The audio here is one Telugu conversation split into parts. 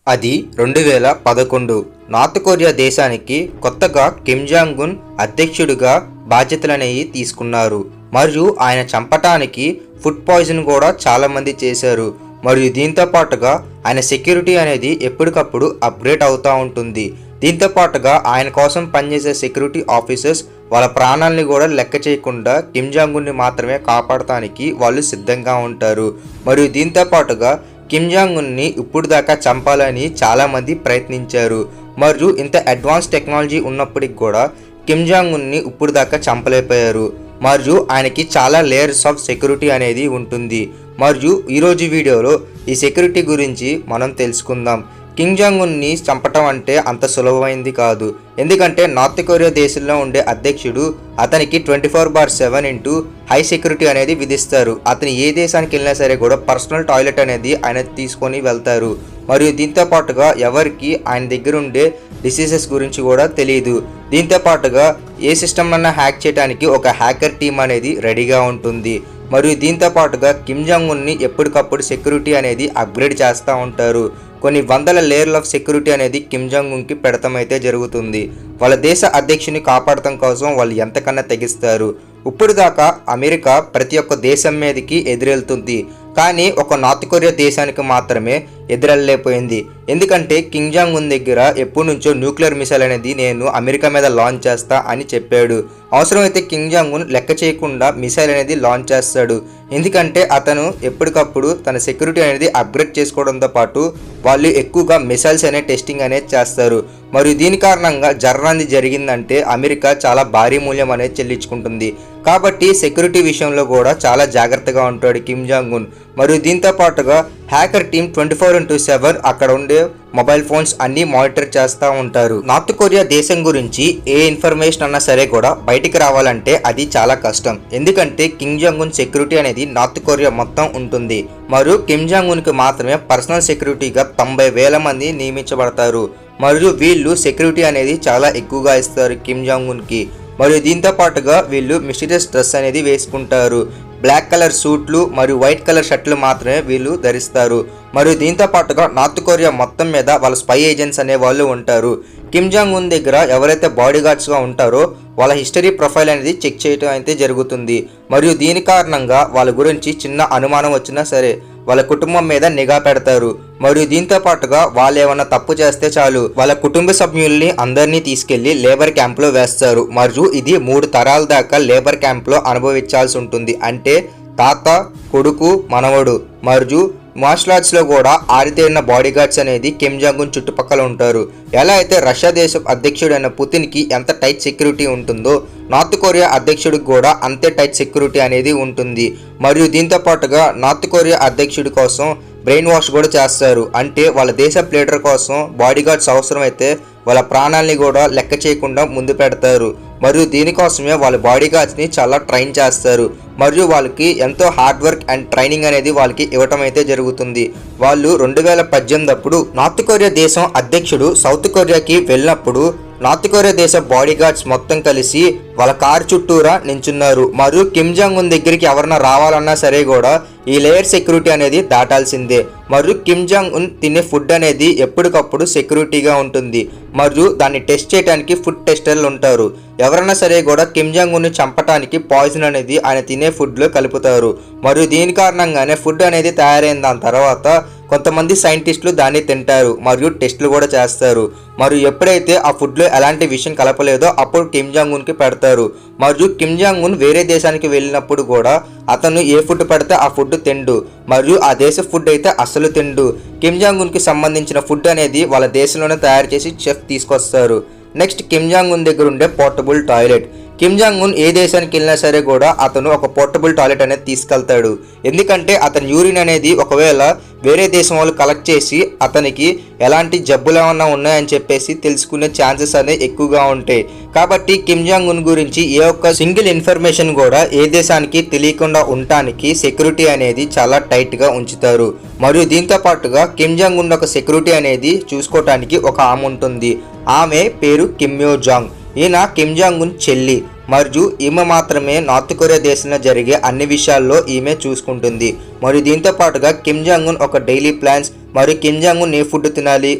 అది 2011 నార్త్ కొరియా దేశానికి కొత్తగా కిమ్ జాంగ్ ఉన్ అధ్యక్షుడిగా బాధ్యతలనేవి తీసుకున్నారు. మరియు ఆయన చంపటానికి ఫుడ్ పాయిజన్ కూడా చాలామంది చేశారు. మరియు దీంతో పాటుగా ఆయన సెక్యూరిటీ అనేది ఎప్పటికప్పుడు అప్గ్రేడ్ అవుతూ ఉంటుంది. దీంతో పాటుగా ఆయన కోసం పనిచేసే సెక్యూరిటీ ఆఫీసర్స్ వాళ్ళ ప్రాణాలని కూడా లెక్క చేయకుండా కిమ్ జాంగ్ ఉన్ని మాత్రమే కాపాడటానికి వాళ్ళు సిద్ధంగా ఉంటారు. మరియు దీంతో పాటుగా కిమ్ జాంగ్ ఉన్ని ఇప్పుడు దాకా చంపాలని చాలామంది ప్రయత్నించారు. మరియు ఇంత అడ్వాన్స్ టెక్నాలజీ ఉన్నప్పటికి కూడా కిమ్ జాంగ్ ఉన్ని ఇప్పుడు దాకా చంపలేకపోయారు. మరియు ఆయనకి చాలా లేయర్స్ ఆఫ్ సెక్యూరిటీ అనేది ఉంటుంది. మరియు ఈరోజు వీడియోలో ఈ సెక్యూరిటీ గురించి మనం తెలుసుకుందాం. కిమ్ జాంగ్ ఉన్ని చంపటం అంటే అంత సులభమైంది కాదు. ఎందుకంటే నార్త్ కొరియా దేశంలో ఉండే అధ్యక్షుడు అతనికి 24/7 హై సెక్యూరిటీ అనేది విధిస్తారు. అతను ఏ దేశానికి వెళ్ళినా సరే కూడా పర్సనల్ టాయిలెట్ అనేది ఆయన తీసుకొని వెళ్తారు. మరియు దీంతో పాటుగా ఎవరికి ఆయన దగ్గర ఉండే డిసీజెస్ గురించి కూడా తెలియదు. దీంతో పాటుగా ఏ సిస్టమ్ అన్నా హ్యాక్ చేయడానికి ఒక హ్యాకర్ టీం అనేది రెడీగా ఉంటుంది. మరియు దీంతో పాటుగా కిమ్ జాంగ్ ఉన్ని ఎప్పటికప్పుడు సెక్యూరిటీ అనేది అప్గ్రేడ్ చేస్తూ ఉంటారు. కొన్ని వందల లేయర్ల ఆఫ్ సెక్యూరిటీ అనేది కిమ్ జాంగ్ ఉన్కి పెడతాం అయితే జరుగుతుంది. వాళ్ళ దేశ అధ్యక్షుని కాపాడటం కోసం వాళ్ళు ఎంతకన్నా తెగిస్తారు. ఇప్పుడు దాకా అమెరికా ప్రతి ఒక్క దేశం మీదకి ఎదురెళ్తుంది, కానీ ఒక నార్త్ కొరియా దేశానికి మాత్రమే ఎదురెళ్ళలేకపోయింది. ఎందుకంటే కిమ్ జాంగ్ ఉన్ దగ్గర ఎప్పటి నుంచో న్యూక్లియర్ మిసైల్ అనేది నేను అమెరికా మీద లాంచ్ చేస్తా అని చెప్పాడు. అవసరమైతే కిమ్ జాంగ్ ఉన్ లెక్క చేయకుండా మిసైల్ అనేది లాంచ్ చేస్తాడు. ఎందుకంటే అతను ఎప్పటికప్పుడు తన సెక్యూరిటీ అనేది అప్గ్రేడ్ చేసుకోవడంతో పాటు వాళ్ళు ఎక్కువగా మిసైల్స్ అనే టెస్టింగ్ అనేది చేస్తారు. మరియు దీని కారణంగా జర్రాంది జరిగిందంటే అమెరికా చాలా భారీ మూల్యం అనేది చెల్లించుకుంటుంది. కాబట్టి సెక్యూరిటీ విషయంలో కూడా చాలా జాగ్రత్తగా ఉంటాడు కిమ్ జాంగ్ ఉన్. మరియు దీంతో పాటుగా హ్యాకర్ టీమ్ 24/7 అక్కడ ఉండే మొబైల్ ఫోన్స్ అన్ని మానిటర్ చేస్తూ ఉంటారు. నార్త్ కొరియా దేశం గురించి ఏ ఇన్ఫర్మేషన్ అన్నా సరే కూడా బయటికి రావాలంటే అది చాలా కష్టం. ఎందుకంటే కిమ్ జాంగ్ ఉన్ సెక్యూరిటీ అనేది నార్త్ కొరియా మొత్తం ఉంటుంది. మరియు కిమ్ జాంగ్ ఉన్కి మాత్రమే పర్సనల్ సెక్యూరిటీగా 90,000 మంది నియమించబడతారు. మరియు వీళ్ళు సెక్యూరిటీ అనేది చాలా ఎక్కువగా ఇస్తారు కిమ్ జాంగ్ ఉన్కి. మరియు దీంతో పాటుగా వీళ్ళు మిస్టీరియస్ డ్రెస్ అనేది వేసుకుంటారు. బ్లాక్ కలర్ సూట్లు మరియు వైట్ కలర్ షర్ట్లు మాత్రమే వీళ్ళు ధరిస్తారు. మరియు దీంతో పాటుగా నార్త్ కొరియా మొత్తం మీద వాళ్ళ స్పై ఏజెంట్స్ అనే వాళ్ళు ఉంటారు. కిమ్ జాంగ్ ఉన్ దగ్గర ఎవరైతే బాడీ గార్డ్స్గా ఉంటారో వాళ్ళ హిస్టరీ ప్రొఫైల్ అనేది చెక్ చేయడం అయితే జరుగుతుంది. మరియు దీని కారణంగా వాళ్ళ గురించి చిన్న అనుమానం వచ్చినా సరే వాళ్ళ కుటుంబం మీద నిఘా పెడతారు. మరియు దీంతో పాటుగా వాళ్ళు ఏమన్నా తప్పు చేస్తే చాలు వాళ్ళ కుటుంబ సభ్యుల్ని అందరినీ తీసుకెళ్లి లేబర్ క్యాంప్లో వేస్తారు. మరియు ఇది 3 తరాల దాకా లేబర్ క్యాంప్లో అనుభవించాల్సి ఉంటుంది. అంటే తాత, కొడుకు, మనవడు. మరియు మార్షల్ ఆర్ట్స్లో కూడా ఆరితేరిన బాడీ గార్డ్స్ అనేది కిమ్ జాంగ్ ఉన్ చుట్టుపక్కల ఉంటారు. ఎలా అయితే రష్యా దేశం అధ్యక్షుడైన పుతిన్కి ఎంత టైట్ సెక్యూరిటీ ఉంటుందో నార్త్ కొరియా అధ్యక్షుడికి కూడా అంతే టైట్ సెక్యూరిటీ అనేది ఉంటుంది. మరియు దీంతో పాటుగా నార్త్ కొరియా అధ్యక్షుడి కోసం బ్రెయిన్ వాష్ కూడా చేస్తారు. అంటే వాళ్ళ దేశ లీడర్ కోసం బాడీ గార్డ్స్ అవసరమైతే వాళ్ళ ప్రాణాలని కూడా లెక్క చేయకుండా ముందు పెడతారు. మరియు దీనికోసమే వాళ్ళ బాడీ గార్డ్స్ని చాలా ట్రైన్ చేస్తారు. మరియు వాళ్ళకి ఎంతో హార్డ్ వర్క్ అండ్ ట్రైనింగ్ అనేది వాళ్ళకి ఇవ్వటం అయితే జరుగుతుంది. వాళ్ళు 2018 అప్పుడు నార్త్ కొరియా దేశం అధ్యక్షుడు సౌత్ కొరియాకి వెళ్ళినప్పుడు నార్త్ కొరియా దేశ బాడీ గార్డ్స్ మొత్తం కలిసి వాళ్ళ కారు చుట్టూరా నించున్నారు. మరియు కిమ్ జాంగ్ ఉన్ దగ్గరికి ఎవరన్నా రావాలన్నా సరే కూడా ఈ లేయర్ సెక్యూరిటీ అనేది దాటాల్సిందే. మరియు కిమ్ జాంగ్ ఉన్ తినే ఫుడ్ అనేది ఎప్పటికప్పుడు సెక్యూరిటీగా ఉంటుంది. మరియు దాన్ని టెస్ట్ చేయడానికి ఫుడ్ టెస్టర్లు ఉంటారు. ఎవరైనా సరే కూడా కిమ్ జాంగ్ ఉన్ని చంపడానికి పాయిజన్ అనేది ఆయన తినే ఫుడ్లో కలుపుతారు. మరియు దీని కారణంగానే ఫుడ్ అనేది తయారైన దాని తర్వాత కొంతమంది సైంటిస్టులు దాన్ని తింటారు మరియు టెస్టులు కూడా చేస్తారు. మరియు ఎప్పుడైతే ఆ ఫుడ్లో ఎలాంటి విషయం కలపలేదో అప్పుడు కిమ్ జాంగ్ ఉన్కి పెడతారు. మరియు కిమ్ జాంగ్ ఉన్ వేరే దేశానికి వెళ్ళినప్పుడు కూడా అతను ఏ ఫుడ్ పెడితే ఆ ఫుడ్ తిండు. మరియు ఆ దేశ ఫుడ్ అయితే అస్సలు తిండు. కిమ్ జాంగ్ ఉన్కి సంబంధించిన ఫుడ్ అనేది వాళ్ళ దేశంలోనే తయారు చేసి చెఫ్ తీసుకొస్తారు. నెక్స్ట్ కిమ్ జాంగ్ ఉన్ దగ్గర ఉండే portable toilet. Kim Jong Un ఏ దేశానికి వెళ్ళినా సరే కూడా అతను ఒక పోర్టబుల్ టాయిలెట్ అనేది తీసుకెళ్తాడు. ఎందుకంటే అతని యూరిన్ అనేది ఒకవేళ వేరే దేశం వాళ్ళు కలెక్ట్ చేసి అతనికి ఎలాంటి జబ్బులు ఏమన్నా ఉన్నాయని చెప్పేసి తెలుసుకునే ఛాన్సెస్ అనేవి ఎక్కువగా ఉంటాయి. కాబట్టి కిమ్ జాంగ్ ఉన్ గురించి ఏ ఒక్క సింగిల్ ఇన్ఫర్మేషన్ కూడా ఏ దేశానికి తెలియకుండా ఉండటానికి సెక్యూరిటీ అనేది చాలా టైట్గా ఉంచుతారు. మరియు దీంతో పాటుగా కిమ్ జాంగ్ ఉన్ ఒక సెక్యూరిటీ అనేది చూసుకోవటానికి ఒక ఆమె ఉంటుంది. ఆమె పేరు కిమ్ యో జాంగ్. ఈయన కిమ్ జాంగ్ ఉన్ చెల్లి. మరియు ఈమె మాత్రమే నార్త్ కొరియా దేశంలో జరిగే అన్ని విషయాల్లో ఈమె చూసుకుంటుంది. మరియు దీంతో పాటుగా కిమ్ జాంగ్ ఉన్ ఒక డైలీ ప్లాన్స్ మరియు కిమ్ జాంగ్ ఉన్ ఏ ఫుడ్ తినాలి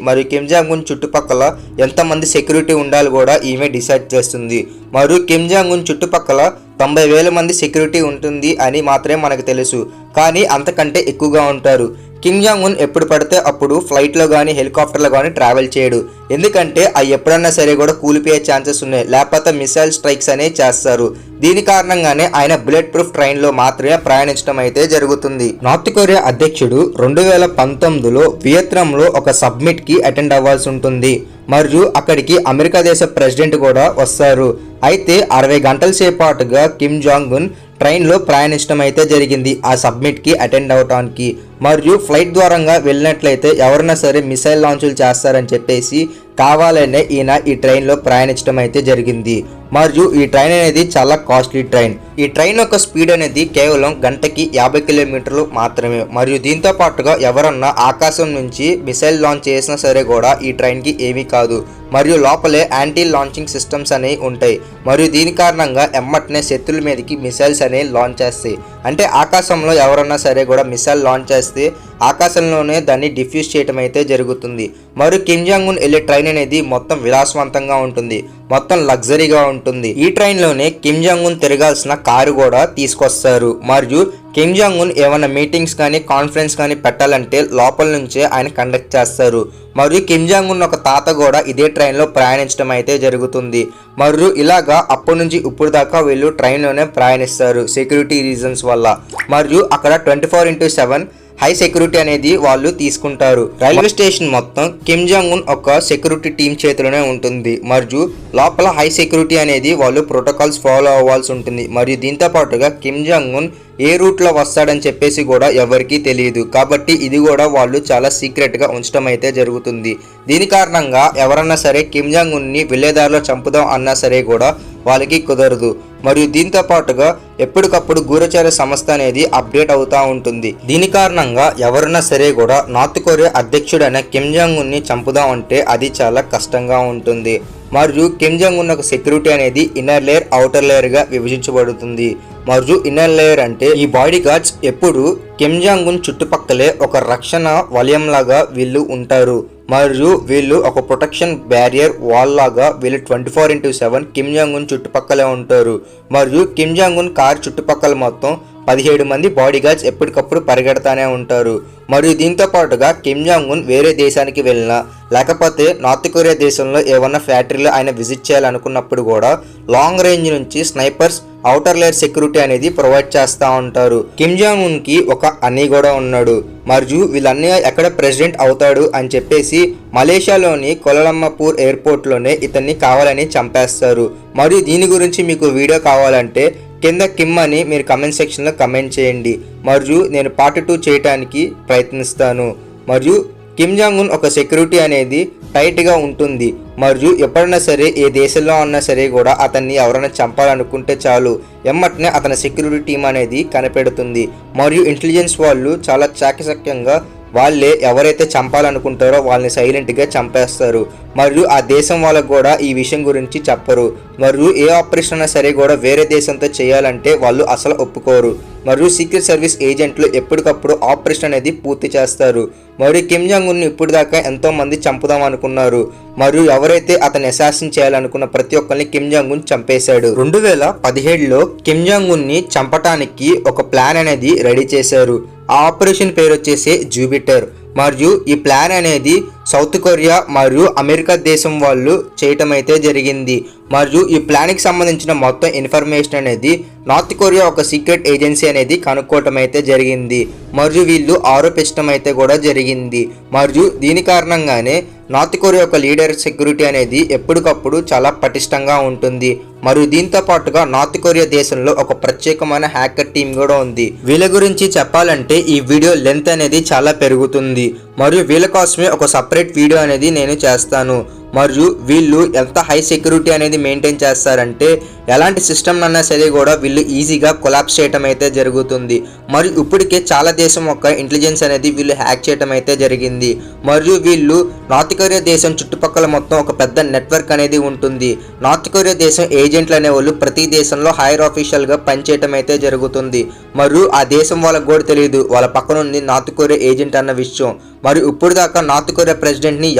మరియు కిమ్ జాంగ్ ఉన్ చుట్టుపక్కల ఎంతమంది సెక్యూరిటీ ఉండాలి కూడా ఈమె డిసైడ్ చేస్తుంది. మరియు కిమ్ జాంగ్ ఉన్ చుట్టుపక్కల 90,000 మంది సెక్యూరిటీ ఉంటుంది అని మాత్రమే మనకు తెలుసు, కానీ అంతకంటే ఎక్కువగా ఉంటారు. కిమ్ జాంగ్ ఉన్ ఎప్పుడు పడితే అప్పుడు ఫ్లైట్లో కానీ హెలికాప్టర్లో కానీ ట్రావెల్ చేయడు, ఎందుకంటే అవి ఎప్పుడన్నా సరే కూడా కూలిపోయే ఛాన్సెస్ ఉన్నాయి, లేకపోతే మిసైల్ స్ట్రైక్స్ అనేవి చేస్తారు. దీని కారణంగానే ఆయన బుల్లెట్ ప్రూఫ్ ట్రైన్లో మాత్రమే ప్రయాణించడం అయితే జరుగుతుంది. నార్త్ కొరియా అధ్యక్షుడు 2019లో వియత్నాంలో ఒక సబ్మిట్కి అటెండ్ అవ్వాల్సి ఉంటుంది మరియు అక్కడికి అమెరికా దేశ ప్రెసిడెంట్ కూడా వస్తారు. అయితే 60 గంటల సేపాటుగా కిమ్ జాంగ్ ఉన్ ట్రైన్లో ప్రయాణించడం అయితే జరిగింది ఆ సబ్మిట్కి అటెండ్ అవడానికి. మరియు ఫ్లైట్ ద్వారంగా వెళ్ళినట్లయితే ఎవరైనా సరే మిసైల్ లాంచ్లు చేస్తారని చెప్పేసి కావాలనే ఈయన ఈ ట్రైన్లో ప్రయాణించడం అయితే జరిగింది. మరియు ఈ ట్రైన్ అనేది చాలా కాస్ట్లీ ట్రైన్. ఈ ట్రైన్ యొక్క స్పీడ్ అనేది కేవలం గంటకి 50 కిలోమీటర్లు మాత్రమే. మరియు దీంతో పాటుగా ఎవరన్నా ఆకాశం నుంచి మిసైల్ లాంచ్ చేసినా సరే కూడా ఈ ట్రైన్కి ఏమీ కాదు. మరియు లోపలే యాంటీ లాంచింగ్ సిస్టమ్స్ అనేవి ఉంటాయి. మరియు దీని కారణంగా ఎమ్మటనే శత్రుల మీదకి మిసైల్స్ అనేవి లాంచ్ చేస్తాయి. అంటే ఆకాశంలో ఎవరన్నా సరే కూడా మిసైల్ లాంచ్ చేస్తే ఆకాశంలోనే దాన్ని డిఫ్యూజ్ చేయడం అయితే జరుగుతుంది. మరియు కిమ్ జాంగ్ ఉన్ వెళ్ళే ట్రైన్ అనేది మొత్తం విలాసవంతంగా ఉంటుంది, మొత్తం లగ్జరీగా ఉంటుంది. ఈ ట్రైన్లోనే కిమ్ జాంగ్ ఉన్ తిరగాల్సిన కారు కూడా తీసుకొస్తారు. మరియు కిమ్ జాంగ్ ఉన్ ఏమైనా మీటింగ్స్ కానీ కాన్ఫరెన్స్ కానీ పెట్టాలంటే లోపల నుంచే ఆయన కండక్ట్ చేస్తారు. మరియు కిమ్ జాంగ్ ఉన్ ఒక తాత కూడా ఇదే ట్రైన్లో ప్రయాణించడం అయితే జరుగుతుంది. మరియు ఇలాగా అప్పటి నుంచి ఇప్పుడు దాకా వీళ్ళు ట్రైన్లోనే ప్రయాణిస్తారు సెక్యూరిటీ రీజన్స్ వల్ల. మరియు అక్కడ 24/7 హై సెక్యూరిటీ అనేది వాళ్ళు తీసుకుంటారు. రైల్వే స్టేషన్ మొత్తం కిమ్ జాంగ్ ఉన్ ఒక సెక్యూరిటీ టీం చేతిలోనే ఉంటుంది. మరియు లోపల హై సెక్యూరిటీ అనేది వాళ్ళు ప్రోటోకాల్స్ ఫాలో అవ్వాల్సి ఉంటుంది. మరియు దీంతో పాటుగా కిమ్ జాంగ్ ఉన్ ఏ రూట్లో వస్తాడని చెప్పేసి కూడా ఎవరికీ తెలియదు, కాబట్టి ఇది కూడా వాళ్ళు చాలా సీక్రెట్గా ఉంచడం అయితే జరుగుతుంది. దీని కారణంగా ఎవరన్నా సరే కిమ్ జాంగ్ ఉన్ని వెళ్ళేదారిలో చంపుదాం అన్నా సరే కూడా వాళ్ళకి కుదరదు. మరియు దీంతో పాటుగా ఎప్పటికప్పుడు గూఢచార సంస్థ అనేది అప్డేట్ అవుతూ ఉంటుంది. దీని కారణంగా ఎవరన్నా సరే కూడా నార్త్ కొరియా అధ్యక్షుడైన కిమ్ జాంగ్ ఉన్ని చంపుదాం అంటే అది చాలా కష్టంగా ఉంటుంది. మరియు కిమ్ జాంగ్ ఉన్ ఒక సెక్యూరిటీ అనేది ఇన్నర్ లేయర్ అవుటర్ లేయర్గా విభజించబడుతుంది. మరియు ఇన్నర్ లేయర్ అంటే ఈ బాడీ గార్డ్స్ ఎప్పుడు కిమ్ జాంగ్ ఉన్ చుట్టుపక్కలే ఒక రక్షణ వలయం లాగా వీళ్ళు ఉంటారు. మరియు వీళ్ళు ఒక ప్రొటెక్షన్ బ్యారియర్ వాల్ లాగా వీళ్ళు 24/7 కిమ్ జాంగ్ ఉన్ చుట్టుపక్కలే ఉంటారు. మరియు కిమ్ జాంగ్ ఉన్ కార్ చుట్టుపక్కల మొత్తం 17 మంది బాడీ గార్డ్స్ ఎప్పటికప్పుడు పరిగెడతానే ఉంటారు. మరియు దీంతో పాటుగా కిమ్ జాంగ్ ఉన్ వేరే దేశానికి వెళ్ళినా లేకపోతే నార్త్ కొరియా దేశంలో ఏమన్నా ఫ్యాక్టరీలో ఆయన విజిట్ చేయాలనుకున్నప్పుడు కూడా లాంగ్ రేంజ్ నుంచి స్నైపర్స్ అవుటర్ లేయర్ సెక్యూరిటీ అనేది ప్రొవైడ్ చేస్తూ ఉంటారు. కిమ్ జాంగ్ ఉన్కి ఒక అన్నయ్య కూడా ఉన్నాడు. మరియు వీళ్ళన్నయ్య ఎక్కడ ప్రెసిడెంట్ అవుతాడు అని చెప్పేసి మలేషియాలోని కోలాలంపూర్ ఎయిర్పోర్ట్లోనే ఇతన్ని కావాలని చంపేస్తారు. మరియు దీని గురించి మీకు వీడియో కావాలంటే కింద కిమ్ అని మీరు కమెంట్ సెక్షన్లో కమెంట్ చేయండి. మరియు నేను పార్ట్ 2 చేయడానికి ప్రయత్నిస్తాను. మరియు కిమ్ జాంగ్ ఉన్ ఒక సెక్యూరిటీ అనేది టైట్గా ఉంటుంది. మరియు ఎప్పుడైనా సరే ఏ దేశంలో ఉన్నా సరే కూడా అతన్ని ఎవరైనా చంపాలనుకుంటే చాలు ఎమ్మటనే అతని సెక్యూరిటీ టీం అనేది కనిపెడుతుంది. మరియు ఇంటెలిజెన్స్ వాళ్ళు చాలా చాకచక్యంగా వాళ్ళే ఎవరైతే చంపాలనుకుంటారో వాళ్ళని సైలెంట్గా చంపేస్తారు. మరియు ఆ దేశం వాళ్ళకు కూడా ఈ విషయం గురించి చెప్పరు. మరియు ఏ ఆపరేషన్ అయినా సరే కూడా వేరే దేశంతో చేయాలంటే వాళ్ళు అసలు ఒప్పుకోరు. మరియు సీక్రెట్ సర్వీస్ ఏజెంట్లు ఎప్పటికప్పుడు ఆపరేషన్ అనేది పూర్తి చేస్తారు. మరియు కిమ్ జాంగ్ ఉన్ని ఇప్పుడు దాకా ఎంతో మంది చంపుదాం అనుకున్నారు. మరియు ఎవరైతే అతను అసాసిన్ చేయాలనుకున్న ప్రతి ఒక్కరిని కిమ్ జాంగ్ ఉన్ చంపేశాడు. 2017లో కిమ్ జాంగ్ ఉన్ని చంపటానికి ఒక ప్లాన్ అనేది రెడీ చేశారు. ఆ ఆపరేషన్ పేరు వచ్చేసి జూపిటర్. మరియు ఈ ప్లాన్ అనేది సౌత్ కొరియా మరియు అమెరికా దేశం వాళ్ళు చేయటం అయితే జరిగింది. మరియు ఈ ప్లాన్కి సంబంధించిన మొత్తం ఇన్ఫర్మేషన్ అనేది నార్త్ కొరియా ఒక సీక్రెట్ ఏజెన్సీ అనేది కనుక్కోవటం అయితే జరిగింది. మరియు వీళ్ళు ఆరోపించడం అయితే కూడా జరిగింది. మరియు దీని కారణంగానే నార్త్ కొరియా ఒక లీడర్ సెక్యూరిటీ అనేది ఎప్పటికప్పుడు చాలా పటిష్టంగా ఉంటుంది. మరియు దీంతో పాటుగా నార్త్ కొరియా దేశంలో ఒక ప్రత్యేకమైన హ్యాకర్ టీం కూడా ఉంది. వీళ్ళ గురించి చెప్పాలంటే ఈ వీడియో లెంత్ అనేది చాలా పెరుగుతుంది. మరియు వీళ్ళ కోసమే ఒక సపరేట్ వీడియో అనేది నేను చేస్తాను. మరియు వీళ్ళు ఎంత హై సెక్యూరిటీ అనేది మెయింటైన్ చేస్తారంటే ఎలాంటి సిస్టమ్ అన్నా సరే కూడా వీళ్ళు ఈజీగా కొలాప్స్ చేయటం అయితే జరుగుతుంది. మరియు ఇప్పటికే చాలా దేశం యొక్క ఇంటెలిజెన్స్ అనేది వీళ్ళు హ్యాక్ చేయటం అయితే జరిగింది. మరియు వీళ్ళు నార్త్ కొరియా దేశం చుట్టుపక్కల మొత్తం ఒక పెద్ద నెట్వర్క్ అనేది ఉంటుంది. నార్త్ కొరియా దేశం ఏజెంట్లు అనేవాళ్ళు ప్రతి దేశంలో హైర్ ఆఫీషియల్గా పనిచేయటం అయితే జరుగుతుంది. మరియు ఆ దేశం వాళ్ళకు కూడా తెలియదు వాళ్ళ పక్కన ఉంది నార్త్ కొరియా ఏజెంట్ అన్న విషయం. మరియు ఇప్పుడు దాకా నార్త్ కొరియా ప్రెసిడెంట్ని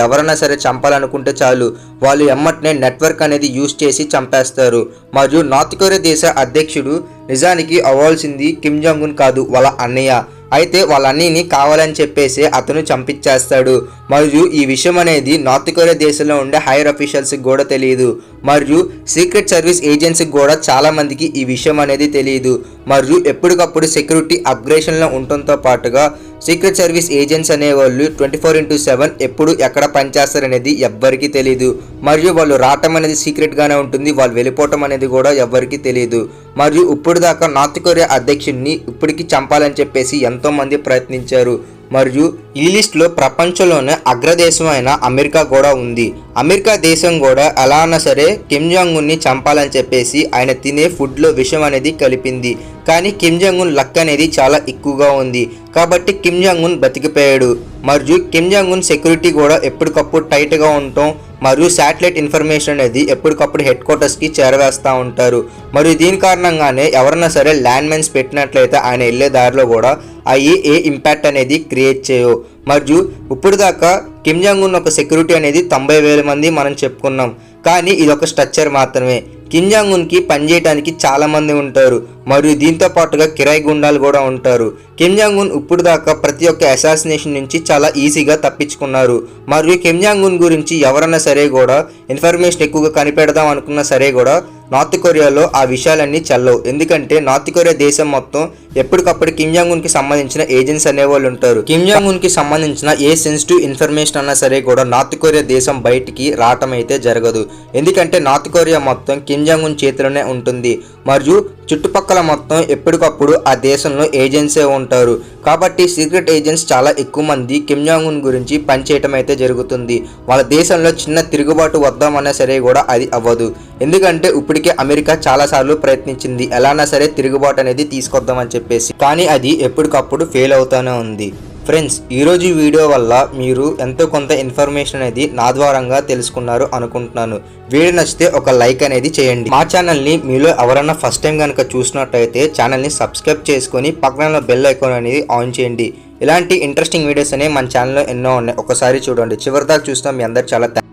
ఎవరైనా సరే చంపాలనుకుంటే చాలు వాళ్ళు ఎమ్మటనే నెట్వర్క్ అనేది యూజ్ చేసి చంపేస్తారు. మరియు నార్త్ కొరియా దేశ అధ్యక్షుడు నిజానికి అవ్వాల్సింది కిమ్ జాంగ్ ఉన్ కాదు, వాళ్ళ అన్నయ్య. అయితే వాళ్ళ అన్నయ్యని కావాలని చెప్పేసి అతను చంపించేస్తాడు. మరియు ఈ విషయం అనేది నార్త్ కొరియా దేశంలో ఉండే హైయర్ అఫీషియల్స్కి కూడా తెలియదు. మరియు సీక్రెట్ సర్వీస్ ఏజెన్సీకి కూడా చాలా మందికి ఈ విషయం అనేది తెలియదు. మరియు ఎప్పటికప్పుడు సెక్యూరిటీ అప్గ్రేషన్లో ఉండటంతో పాటుగా సీక్రెట్ సర్వీస్ ఏజెంట్స్ అనేవాళ్ళు 24/7 ఎప్పుడు ఎక్కడ పనిచేస్తారనేది ఎవ్వరికీ తెలియదు. మరియు వాళ్ళు రావటం అనేది సీక్రెట్గానే ఉంటుంది, వాళ్ళు వెళ్ళిపోవటం అనేది కూడా ఎవ్వరికీ తెలియదు. మరియు ఇప్పుడు దాకా నార్త్ కొరియా అధ్యక్షుడిని ఇప్పటికీ చంపాలని చెప్పేసి ఎంతోమంది ప్రయత్నించారు. మరియు ఈ లిస్ట్లో ప్రపంచంలోనే అగ్రదేశం అయిన అమెరికా కూడా ఉంది. అమెరికా దేశం కూడా ఎలా అన్నా సరే కిమ్ జాంగ్ ఉన్ని చంపాలని చెప్పేసి ఆయన తినే ఫుడ్లో విషం అనేది కలిపింది. కానీ కిమ్ జాంగ్ ఉన్ లక్ అనేది చాలా ఎక్కువగా ఉంది కాబట్టి కిమ్ జాంగ్ ఉన్ బతికిపోయాడు. మరియు కిమ్ జాంగ్ ఉన్ సెక్యూరిటీ కూడా ఎప్పటికప్పుడు టైట్గా ఉండటం మరియు శాటిలైట్ ఇన్ఫర్మేషన్ అనేది ఎప్పటికప్పుడు హెడ్ క్వార్టర్స్కి చేరవేస్తూ ఉంటారు. మరియు దీని కారణంగానే ఎవరైనా సరే ల్యాండ్ మైన్స్ పెట్టినట్లయితే ఆయన వెళ్ళే దారిలో కూడా అవి ఏ ఇంపాక్ట్ అనేది క్రియేట్ చేయవు. మరియు ఇప్పుడు దాకా కిమ్ జాంగ్ ఉన్ ఒక సెక్యూరిటీ అనేది 90,000 మంది మనం చెప్పుకున్నాం. కానీ ఇది ఒక స్ట్రక్చర్ మాత్రమే. కిమ్ జాంగ్ ఉన్కి పనిచేయడానికి చాలామంది ఉంటారు. మరియు దీంతో పాటుగా కిరాయి గుండాలు కూడా ఉంటారు. కిమ్ జాంగ్ ఉన్ ఇప్పుడు దాకా ప్రతి ఒక్క అసాసినేషన్ నుంచి చాలా ఈజీగా తప్పించుకున్నారు. మరియు కిమ్ జాంగ్ ఉన్ గురించి ఎవరైనా సరే కూడా ఇన్ఫర్మేషన్ ఎక్కువగా కనిపెడదాం అనుకున్నా సరే కూడా నార్త్ కొరియాలో ఆ విషయాలన్నీ చెల్లవు. ఎందుకంటే నార్త్ కొరియా దేశం మొత్తం ఎప్పటికప్పుడు కిమ్ జాంగ్ ఉన్కి సంబంధించిన ఏజెంట్స్ అనేవాళ్ళు ఉంటారు. కిమ్ జాంగ్ ఉన్కి సంబంధించిన ఏ సెన్సిటివ్ ఇన్ఫర్మేషన్ అన్నా సరే కూడా నార్త్ కొరియా దేశం బయటికి రావటం అయితే జరగదు. ఎందుకంటే నార్త్ కొరియా మొత్తం కిమ్ జాంగ్ ఉన్ చేతిలోనే ఉంటుంది. మరియు చుట్టుపక్కల మొత్తం ఎప్పటికప్పుడు ఆ దేశంలో ఏజెంట్సే ఉంటారు. కాబట్టి సీక్రెట్ ఏజెంట్స్ చాలా ఎక్కువ మంది కిమ్ జాంగ్ ఉన్ గురించి పనిచేయటం అయితే జరుగుతుంది. వాళ్ళ దేశంలో చిన్న తిరుగుబాటు వద్దామన్నా సరే కూడా అది అవ్వదు. ఎందుకంటే ఇప్పటికే అమెరికా చాలాసార్లు ప్రయత్నించింది ఎలానా సరే తిరుగుబాటు అనేది తీసుకొద్దామని చెప్పేసి, కానీ అది ఎప్పటికప్పుడు ఫెయిల్ అవుతూనే ఉంది. ఫ్రెండ్స్, ఈరోజు ఈ వీడియో వల్ల మీరు ఎంతో కొంత ఇన్ఫర్మేషన్ అనేది నా ద్వారంగా తెలుసుకున్నారు అనుకుంటున్నాను. వీడియో నచ్చితే ఒక లైక్ అనేది చేయండి. మా ఛానల్ని మీలో ఎవరైనా ఫస్ట్ టైం కనుక చూసినట్టయితే ఛానల్ని సబ్స్క్రైబ్ చేసుకొని పక్కన బెల్ ఐకాన్ అనేది ఆన్ చేయండి. ఇలాంటి ఇంట్రెస్టింగ్ వీడియోస్ అనేవి మన ఛానల్లో ఎన్నో ఉన్నాయి, ఒకసారి చూడండి. చివరిదాకా చూస్తాం. మీ అందరు చాలా